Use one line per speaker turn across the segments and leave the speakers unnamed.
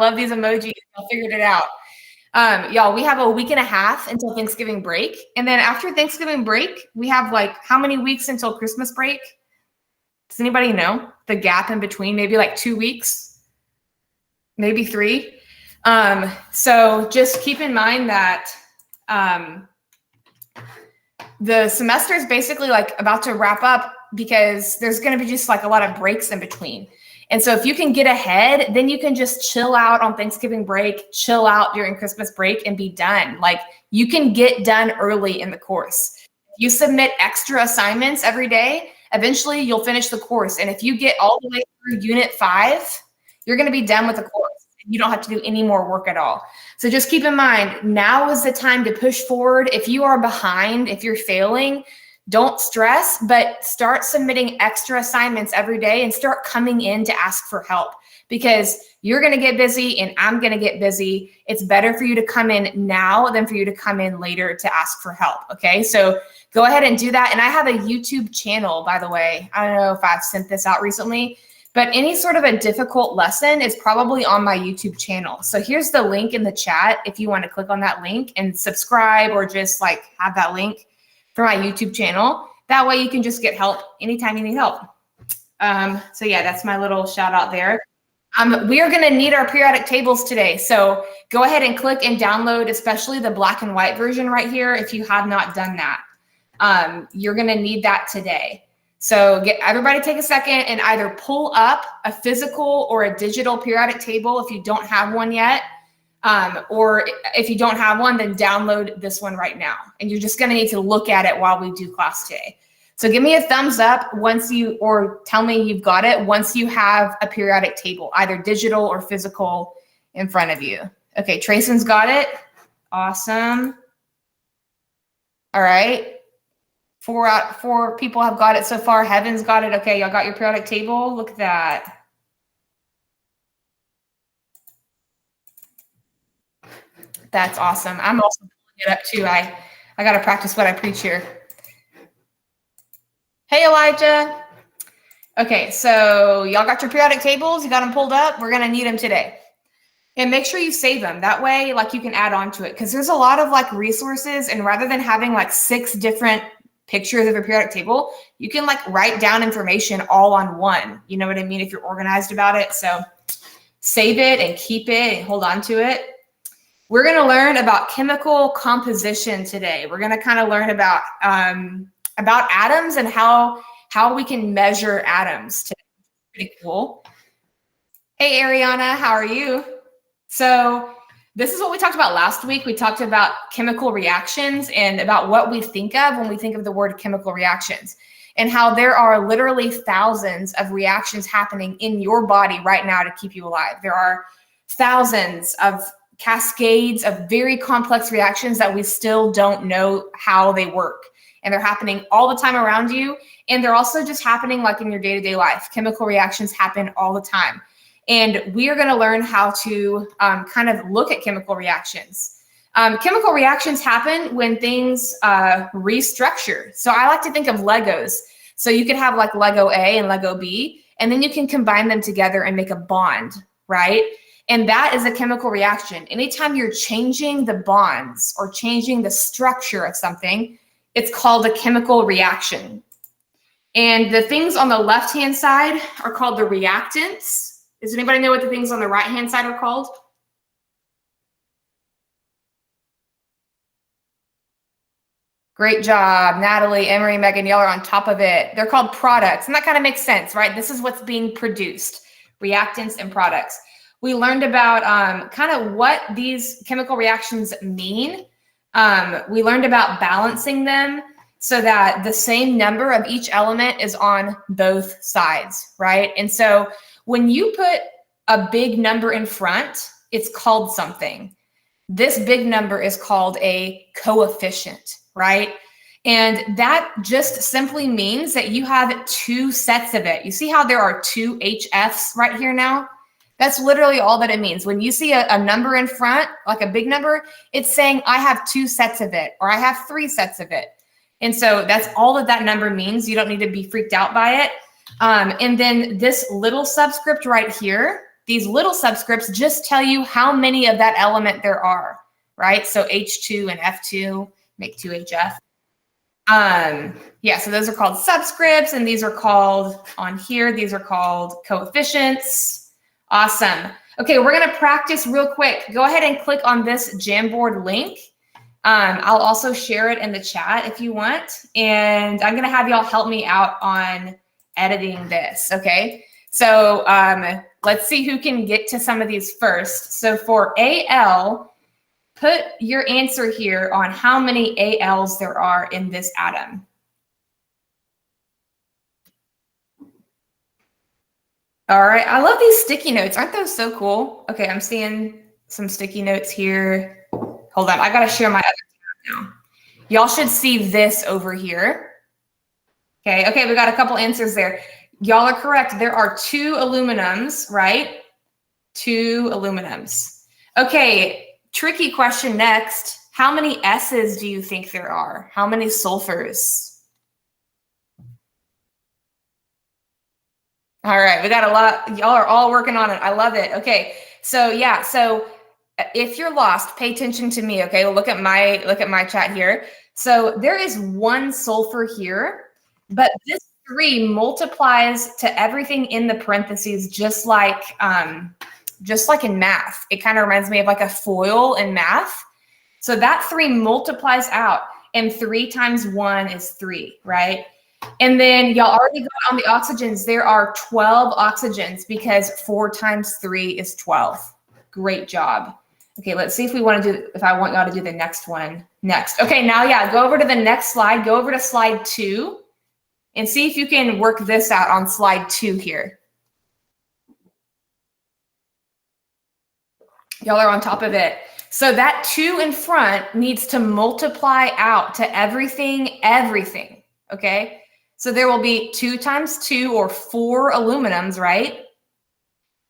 Love these emojis. I figured it out. Y'all, we have a week and a half until Thanksgiving break. And then after Thanksgiving break, we have like how many weeks until Christmas break? Does anybody know the gap in between? Maybe like 2 weeks, maybe 3. So just keep in mind that the semester is basically like about to wrap up because there's going to be just like a lot of breaks in between. And so if you can get ahead, then you can just chill out on Thanksgiving break, chill out during Christmas break and be done. Like you can get done early in the course. If you submit extra assignments every day, eventually you'll finish the course. And if you get all the way through unit 5, you're going to be done with the course. You don't have to do any more work at all. So just keep in mind, now is the time to push forward. If you are behind, if you're failing, don't stress, but start submitting extra assignments every day and start coming in to ask for help because you're going to get busy and I'm going to get busy. It's better for you to come in now than for you to come in later to ask for help. Okay. So go ahead and do that. And I have a YouTube channel, by the way. I don't know if I've sent this out recently, but any sort of a difficult lesson is probably on my YouTube channel. So here's the link in the chat if you want to click on that link and subscribe or just like have that link for my YouTube channel. That way you can just get help anytime you need help. So yeah, that's my little shout out there. We are going to need our periodic tables today. So go ahead and click and download, especially the black and white version right here. If you have not done that, you're going to need that today. So everybody take a second and either pull up a physical or a digital periodic table if you don't have one yet. Or if you don't have one, then download this one right now. And you're just going to need to look at it while we do class today. So give me a thumbs up or tell me you've got it once you have a periodic table, either digital or physical in front of you. Okay, Trayson's got it. Awesome. All right. 4 people have got it so far. Heaven's got it. Okay, y'all got your periodic table. Look at that. That's awesome. I'm also pulling it up too. I got to practice what I preach here. Hey, Elijah. Okay, so y'all got your periodic tables. You got them pulled up. We're going to need them today. And make sure you save them. That way, like you can add on to it because there's a lot of like resources. And rather than having like 6 different pictures of a periodic table, you can like write down information all on one. You know what I mean? If you're organized about it. So save it and keep it and hold on to it. We're going to learn about chemical composition today. We're going to kind of learn about atoms and how we can measure atoms today. Pretty cool. Hey, Ariana, how are you? So this is what we talked about last week. We talked about chemical reactions and about what we think of when we think of the word chemical reactions and how there are literally thousands of reactions happening in your body right now to keep you alive. There are thousands of cascades of very complex reactions that we still don't know how they work. And they're happening all the time around you. And they're also just happening like in your day-to-day life. Chemical reactions happen all the time. And we are going to learn how to kind of look at chemical reactions. Chemical reactions happen when things restructure. So I like to think of Legos. So you could have like Lego A and Lego B, and then you can combine them together and make a bond, right? And that is a chemical reaction. Anytime you're changing the bonds or changing the structure of something, it's called a chemical reaction. And the things on the left-hand side are called the reactants. Does anybody know what the things on the right-hand side are called? Great job, Natalie, Emery, Megan, y'all are on top of it. They're called products, and that kind of makes sense, right? This is what's being produced, reactants and products. We learned about kind of what these chemical reactions mean. We learned about balancing them so that the same number of each element is on both sides, right? And so when you put a big number in front, it's called something. This big number is called a coefficient, right? And that just simply means that you have 2 sets of it. You see how there are 2 HFs right here now? That's literally all that it means. When you see a number in front, like a big number, it's saying I have 2 sets of it, or I have 3 sets of it. And so that's all that that number means. You don't need to be freaked out by it. And then this little subscript right here, These little subscripts just tell you how many of that element there are, right? So H2 and F2 make 2HF. Yeah, so those are called subscripts, and these are called on here, these are called coefficients. Awesome. Okay, we're gonna practice real quick. Go ahead and click on this Jamboard link. I'll also share it in the chat if you want, and I'm gonna have y'all help me out on editing this, okay? So let's see who can get to some of these first. So for AL, put your answer here on how many ALs there are in this atom. All right, I love these sticky notes. Aren't those so cool? Okay, I'm seeing some sticky notes here. Hold on, I gotta share my other tab now. Y'all should see this over here. Okay, we got a couple answers there. Y'all are correct. There are 2 aluminums, right? 2 aluminums. Okay, tricky question next. How many S's do you think there are? How many sulfurs? All right, we got a lot. Y'all are all working on it. I love it. Okay, so yeah, so if you're lost, pay attention to me. Okay, look at my chat here. So there is 1 sulfur here, but this 3 multiplies to everything in the parentheses, just like in math. It kind of reminds me of like a FOIL in math. So that 3 multiplies out, and 3 times 1 is 3, right? And then y'all already got on the oxygens. There are 12 oxygens because 4 times 3 is 12. Great job. Okay, let's see if we want to do, if I want y'all to do the next one next. Okay, now, yeah, go over to the next slide. Go over to slide 2 and see if you can work this out on slide 2 here. Y'all are on top of it. So that 2 in front needs to multiply out to everything, okay? So there will be 2 times 2 or 4 aluminums, right?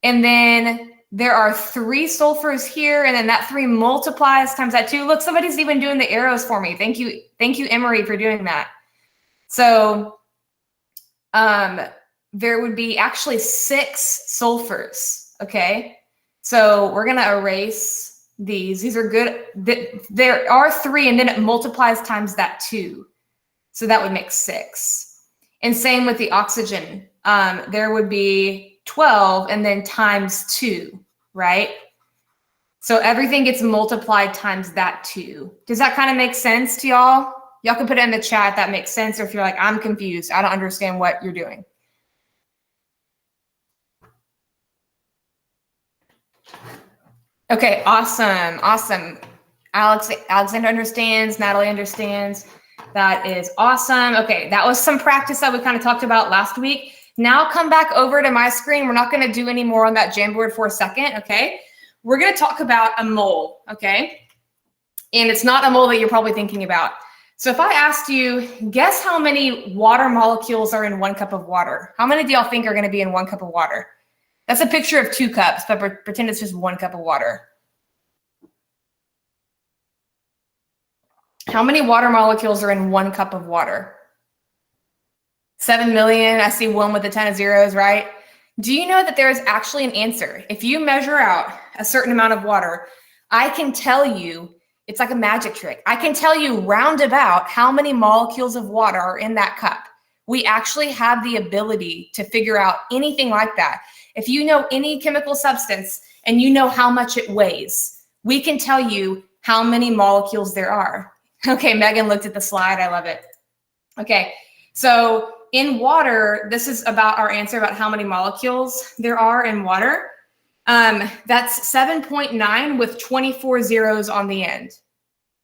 And then there are 3 sulfurs here, and then that 3 multiplies times that 2. Look, somebody's even doing the arrows for me. Thank you, Emery, for doing that. So there would be actually 6 sulfurs, okay? So we're gonna erase these. These are good. There are 3, and then it multiplies times that 2. So that would make 6. And same with the oxygen. There would be 12 and then times 2, right? So everything gets multiplied times that 2. Does that kind of make sense to y'all? Y'all can put it in the chat if that makes sense, or if you're like, I'm confused, I don't understand what you're doing. Okay, awesome. Alexander understands, Natalie understands. That is awesome. Okay, that was some practice that we kind of talked about last week. Now come back over to my screen. We're not going to do any more on that Jamboard for a second, okay? We're going to talk about a mole, okay? And it's not a mole that you're probably thinking about. So if I asked you, guess how many water molecules are in 1 cup of water? How many do y'all think are going to be in 1 cup of water? That's a picture of 2 cups, but pretend it's just 1 cup of water. How many water molecules are in 1 cup of water? 7 million. I see 1 with a ton of zeros, right? Do you know that there is actually an answer? If you measure out a certain amount of water, I can tell you, it's like a magic trick. I can tell you roundabout how many molecules of water are in that cup. We actually have the ability to figure out anything like that. If you know any chemical substance and you know how much it weighs, we can tell you how many molecules there are. Okay, Megan looked at the slide. I love it. Okay, so in water, this is about our answer about how many molecules there are in water. That's 7.9 with 24 zeros on the end,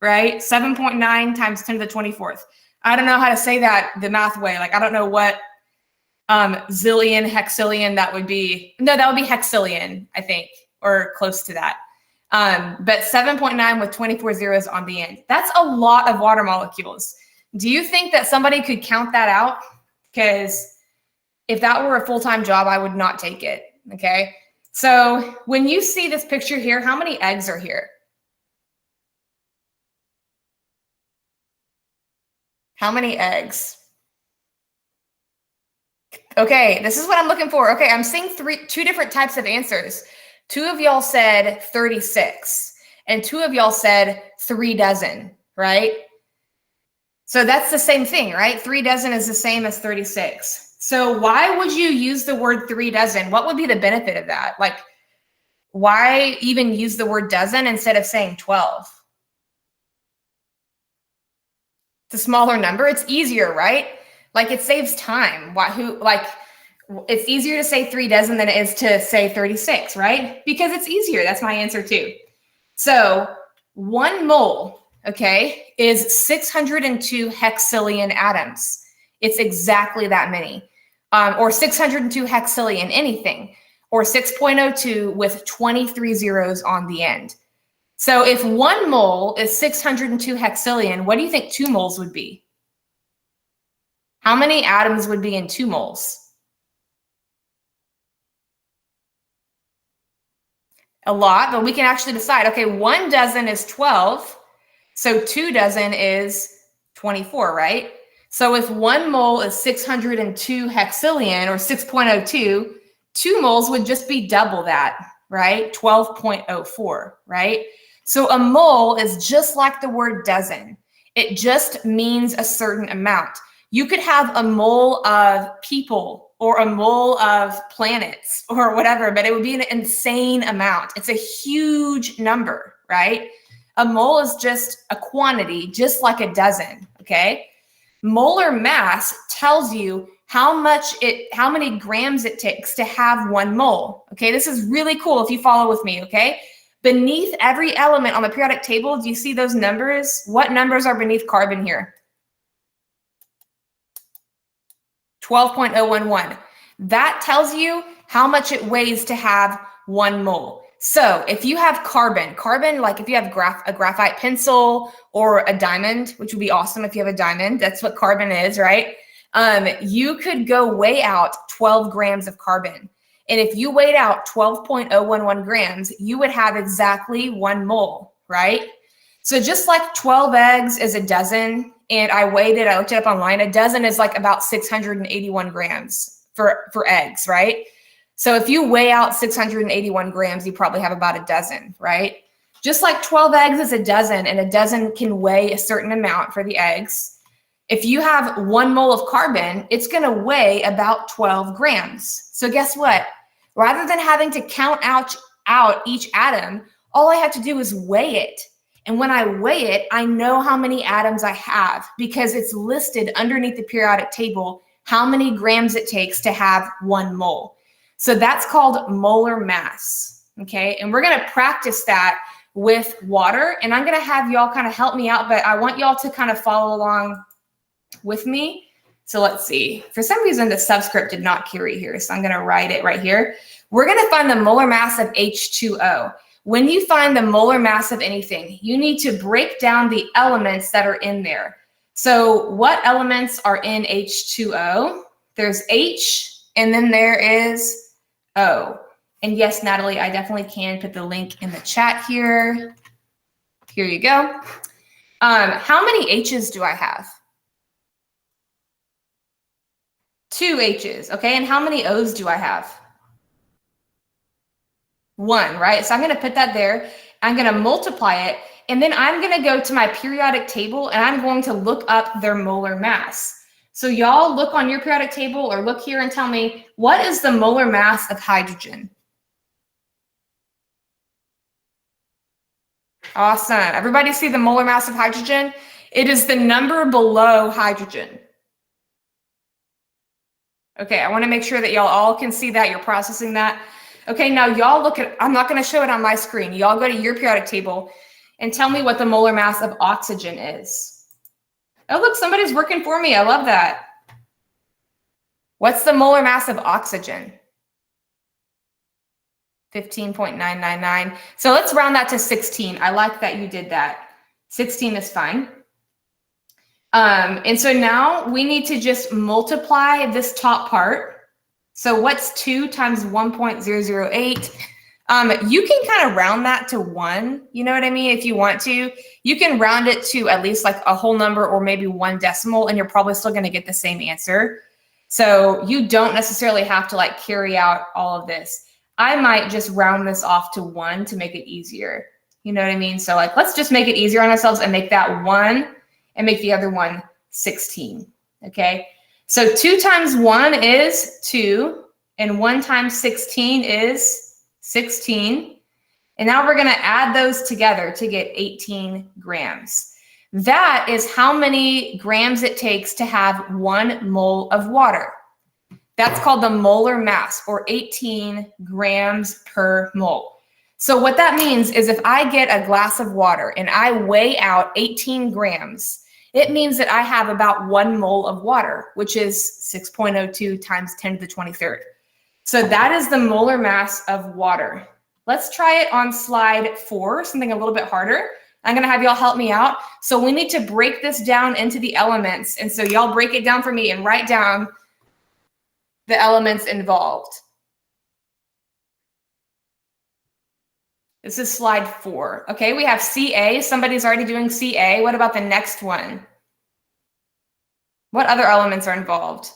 right? 7.9 times 10 to the 24th. I don't know how to say that the math way. Like, I don't know what zillion, hexillion that would be. No, that would be hexillion, I think, or close to that. But 7.9 with 24 zeros on the end. That's a lot of water molecules. Do you think that somebody could count that out? Because if that were a full-time job, I would not take it, okay? So when you see this picture here, how many eggs are here? How many eggs? Okay, this is what I'm looking for. Okay, I'm seeing two different types of answers. 2 of y'all said 36, and 2 of y'all said 3 dozen, right? So that's the same thing, right? 3 dozen is the same as 36. So why would you use the word 3 dozen? What would be the benefit of that? Like, why even use the word dozen instead of saying 12? It's a smaller number. It's easier, right? Like, it saves time. It's easier to say 3 dozen than it is to say 36, right? Because it's easier. That's my answer too. So 1 mole, okay, is 602 hexillion atoms. It's exactly that many. Or 602 hexillion anything, or 6.02 with 23 zeros on the end. So if 1 mole is 602 hexillion, what do you think 2 moles would be? How many atoms would be in 2 moles? A lot, but we can actually decide. Okay, 1 dozen is 12, so 2 dozen is 24, right? So if 1 mole is 602 hexillion or 6.02, 2 moles would just be double that, right? 12.04, right? So a mole is just like the word dozen. It just means a certain amount. You could have a mole of people or a mole of planets or whatever, but it would be an insane amount. It's a huge number, right? A mole is just a quantity, just like a dozen, okay? Molar mass tells you how many grams it takes to have 1 mole, okay? This is really cool if you follow with me, okay? Beneath every element on the periodic table, do you see those numbers? What numbers are beneath carbon here? 12.011. That tells you how much it weighs to have 1 mole. So if you have carbon, like if you have a graphite pencil or a diamond, which would be awesome if you have a diamond, that's what carbon is, right? You could go weigh out 12 grams of carbon. And if you weighed out 12.011 grams, you would have exactly 1 mole, right? So just like 12 eggs is a dozen, and I looked it up online, a dozen is like about 681 grams for eggs, right? So if you weigh out 681 grams, you probably have about a dozen, right? Just like 12 eggs is a dozen, and a dozen can weigh a certain amount for the eggs. If you have 1 mole of carbon, it's going to weigh about 12 grams. So guess what? Rather than having to count out each atom, all I have to do is weigh it. And when I weigh it, I know how many atoms I have because it's listed underneath the periodic table how many grams it takes to have 1 mole. So that's called molar mass, okay? And we're going to practice that with water, and I'm going to have y'all kind of help me out, but I want y'all to kind of follow along with me. So let's see. For some reason, the subscript did not carry here, so I'm going to write it right here. We're going to find the molar mass of H2O. When you find the molar mass of anything, you need to break down the elements that are in there. So what elements are in H2O? There's H, and then there is O. And yes, Natalie, I definitely can put the link in the chat here. Here you go. How many H's do I have? 2 H's, okay? And how many O's do I have? 1, right? So I'm going to put that there. I'm going to multiply it, and then I'm going to go to my periodic table, and I'm going to look up their molar mass. So y'all look on your periodic table or look here and tell me, what is the molar mass of hydrogen? Awesome. Everybody see the molar mass of hydrogen? It is the number below hydrogen. Okay, I want to make sure that y'all all can see that. You're processing that. Okay, now y'all look at, I'm not going to show it on my screen. Y'all go to your periodic table and tell me what the molar mass of oxygen is. Oh, look, somebody's working for me. I love that. What's the molar mass of oxygen? 15.999. So let's round that to 16. I like that you did that. 16 is fine. And so now we need to just multiply this top part. So what's 2 times 1.008? You can kind of round that to 1. You know what I mean? If you want to, you can round it to at least like a whole number or maybe 1 decimal, and you're probably still going to get the same answer. So you don't necessarily have to like carry out all of this. I might just round this off to 1 to make it easier. You know what I mean? So like, let's just make it easier on ourselves and make that 1 and make the other one 16. Okay. So 2 times 1 is 2 and 1 times 16 is 16. And now we're going to add those together to get 18 grams. That is how many grams it takes to have 1 mole of water. That's called the molar mass, or 18 grams per mole. So what that means is if I get a glass of water and I weigh out 18 grams, it means that I have about 1 mole of water, which is 6.02 times 10 to the 23rd. So that is the molar mass of water. Let's try it on slide 4, something a little bit harder. I'm going to have y'all help me out. So we need to break this down into the elements. And so y'all break it down for me and write down the elements involved. This is slide 4. Okay, we have Ca. Somebody's already doing Ca. What about the next one? What other elements are involved?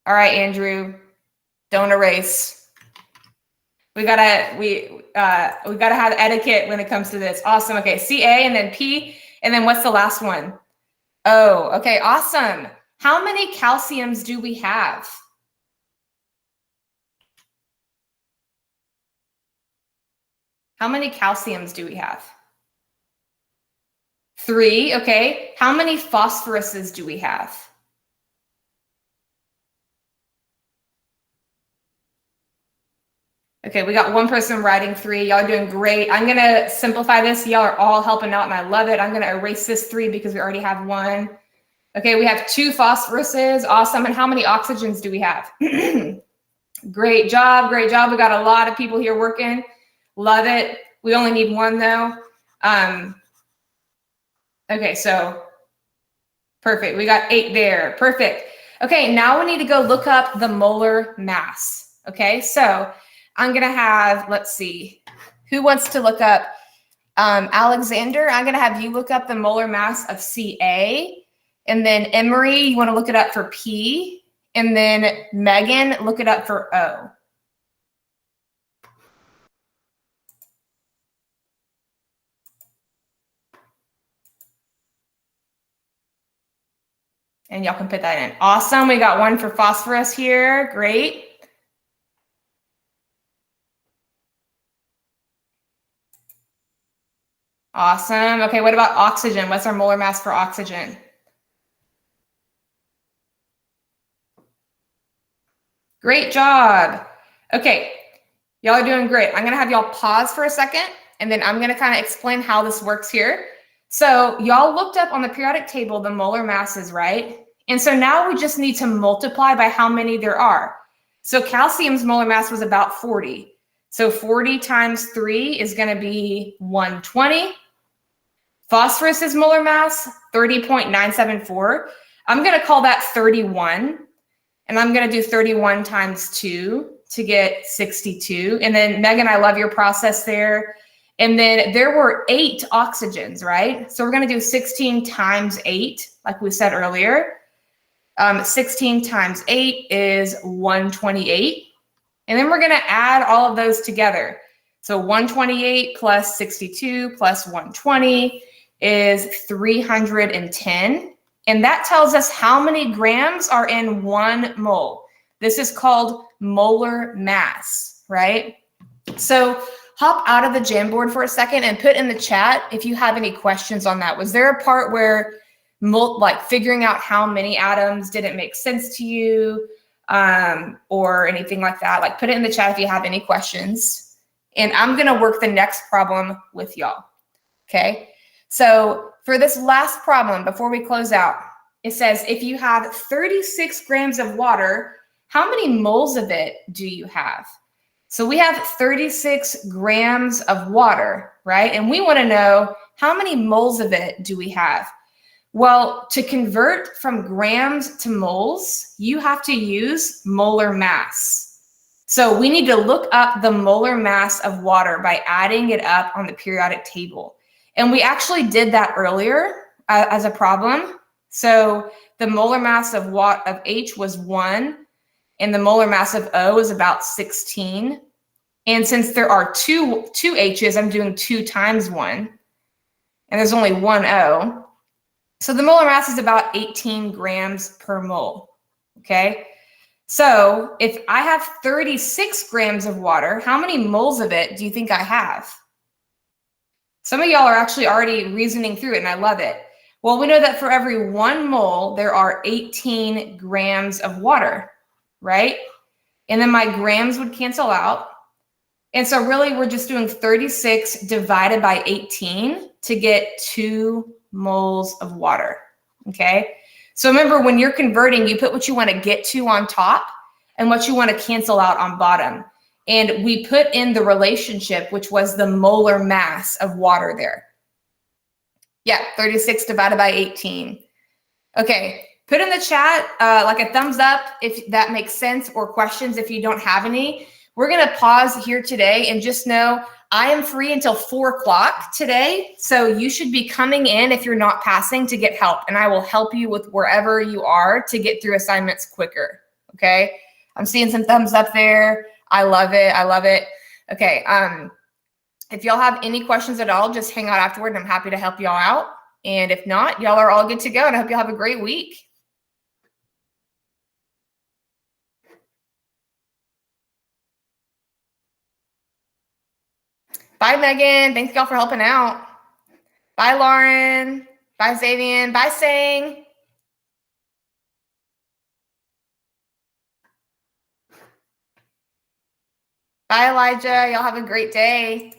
All right, Andrew, don't erase. We gotta have etiquette when it comes to this. Awesome. Okay, Ca and then P, and then what's the last one? O. Okay, awesome. How many calciums do we have? How many calciums do we have? 3. Okay. How many phosphoruses do we have? Okay, we got one person writing 3. Y'all are doing great. I'm going to simplify this. Y'all are all helping out, and I love it. I'm going to erase this 3 because we already have 1. Okay, we have 2 phosphoruses. Awesome. And how many oxygens do we have? Great job. Great job. We got a lot of people here working. Love it. We only need 1, though. Okay, so perfect. We got 8 there. Perfect. Okay, now we need to go look up the molar mass. Okay, so I'm going to have, let's see, who wants to look up? Alexander, I'm going to have you look up the molar mass of Ca. And then Emery, you want to look it up for P. And then Megan, look it up for O. And y'all can put that in. Awesome. We got 1 for phosphorus here. Great. Awesome. Okay, what about oxygen? What's our molar mass for oxygen? Great job. Okay, y'all are doing great. I'm going to have y'all pause for a second, and then I'm going to kind of explain how this works here. So y'all looked up on the periodic table the molar masses, right? And so now we just need to multiply by how many there are. So calcium's molar mass was about 40. So 40 times 3 is going to be 120. Phosphorus's molar mass, 30.974. I'm going to call that 31. And I'm going to do 31 times 2 to get 62. And then, Megan, I love your process there. And then there were 8 oxygens, right? So we're going to do 16 times 8, like we said earlier. 16 times 8 is 128. And then we're going to add all of those together. So 128 plus 62 plus 120 is 310. And that tells us how many grams are in 1 mole. This is called molar mass, right? So hop out of the Jamboard for a second and put in the chat if you have any questions on that. Was there a part where like figuring out how many atoms didn't make sense to you or anything like that? Like put it in the chat if you have any questions. And I'm going to work the next problem with y'all, okay? So for this last problem, before we close out, it says if you have 36 grams of water, how many moles of it do you have? So we have 36 grams of water, right? And we want to know how many moles of it do we have? Well, to convert from grams to moles, you have to use molar mass. So we need to look up the molar mass of water by adding it up on the periodic table. And we actually did that earlier as a problem. So the molar mass of H was 1, and the molar mass of O is about 16. And since there are two H's, I'm doing 2 times 1, and there's only 1 O. So the molar mass is about 18 grams per mole, okay? So if I have 36 grams of water, how many moles of it do you think I have? Some of y'all are actually already reasoning through it, and I love it. Well, we know that for every 1 mole, there are 18 grams of water, right? And then my grams would cancel out. And so really we're just doing 36 divided by 18 to get 2 moles of water, okay? So remember, when you're converting, you put what you want to get to on top and what you want to cancel out on bottom. And we put in the relationship, which was the molar mass of water there. Yeah, 36 divided by 18. Okay, put in the chat like a thumbs up if that makes sense, or questions if you don't have any. We're going to pause here today, and just know I am free until 4 o'clock today. So you should be coming in if you're not passing to get help, and I will help you with wherever you are to get through assignments quicker. Okay, I'm seeing some thumbs up there. I love it. I love it. Okay. If y'all have any questions at all, just hang out afterward, and I'm happy to help y'all out. And if not, y'all are all good to go, and I hope y'all have a great week. Bye, Megan. Thanks y'all for helping out. Bye, Lauren. Bye, Xavier. Bye, Sang. Bye, Elijah. Y'all have a great day.